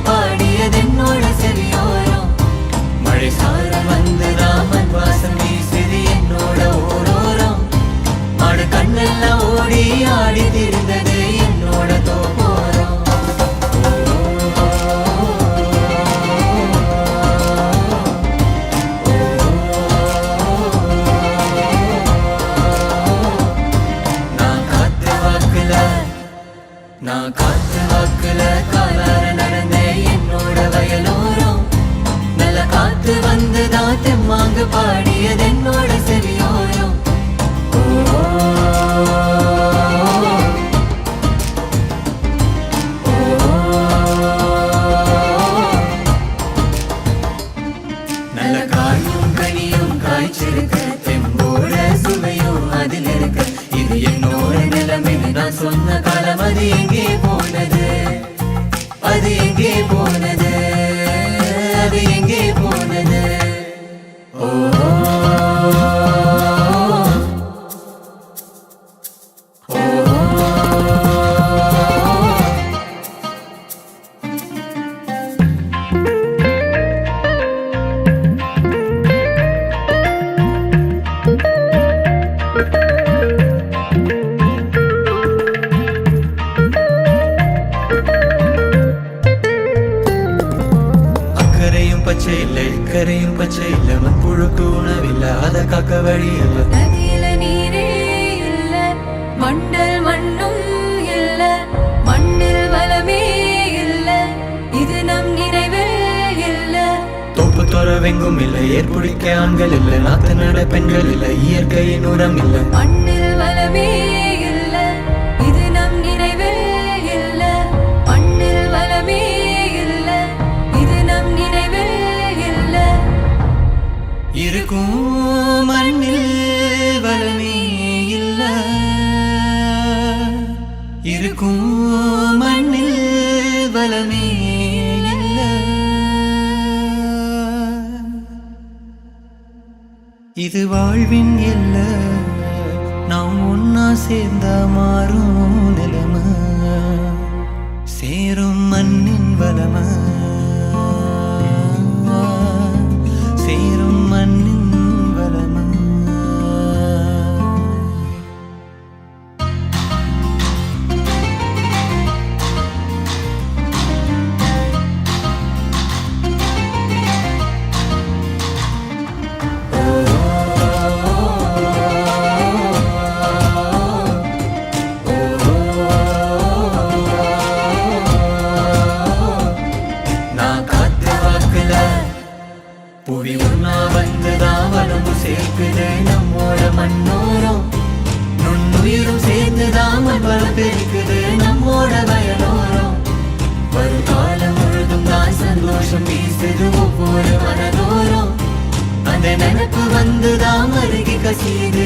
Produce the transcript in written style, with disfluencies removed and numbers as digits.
பாடியது என்னோட செவியோரம். மழை சாரல் வந்துதான் மண் வாசம் வீசுது என்னோட ஓரோரம். மாடு கண்ணெல்லாம் ஓடி ஆடி திரிந்தது என்னோட தோப்போரம். நான் காத்து வாக்குல காலார நடந்தேன் என்னோட வயலோரம். நல்ல காத்து வந்துதான் தெம்மாங்கு பாடியது என்னோட செவியோரம். நல்ல காயும் கனியும் காய்ச்சிருக்க தெம்போட சுவையும் அதில் இருக்க. இது என்னோட நிலைமை நான் சொன்ன காலம் அது எங்கே போனது, அது எங்கே போனது, அது எங்கே போனது. ஓ பச்சை இல்லை கரையும் பச்சை இல்லை மண்புழுக்கு உணவில்லை அதை காக்க வழி இல்லை. நதியில நீரே இல்ல மண்டல் மண்ணும் இல்ல மண்ணில் வளமே இல்ல இது நம் நிறைவே இல்ல. தோப்பு துறவெங்கும் இல்லை ஏற்புடிக்க ஆண்கள் இல்லை நாத்து நட பெண்கள் இல்லை இயற்கையின் உரம் இல்லை. மண்ணில் வளமே இல்ல இது நம் நிறைவே இல்ல மண்ணில் வளமே இல்ல இது நம் நிறைவே இல்ல. இருக்கும் மண்ணில் வளமே இல்ல, இருக்கும் மண்ணில் வளமே இல்ல. இது வாழ்வின் எல்ல நாம் ஒன்னா சேர்ந்தா மாறும் நிலைமை. சேரும் மண்ணின் வளமை சேரும் மண்ணின் வளமை. புவி ஒன்னா வந்துதான் வளமும் சேர்க்குது நம்மோட மண்ணோரம். நுண்ணுயிரும் சேர்ந்துதான் மண் வளம் பெருக்குது நம்மோட வயலோரம். வரும் காலம் முழுதும் தான் சந்தோஷம் வீசுது ஒவ்வொரு மனதோறும். அந்த நினைப்பு வந்துதான் அருகி கசியுது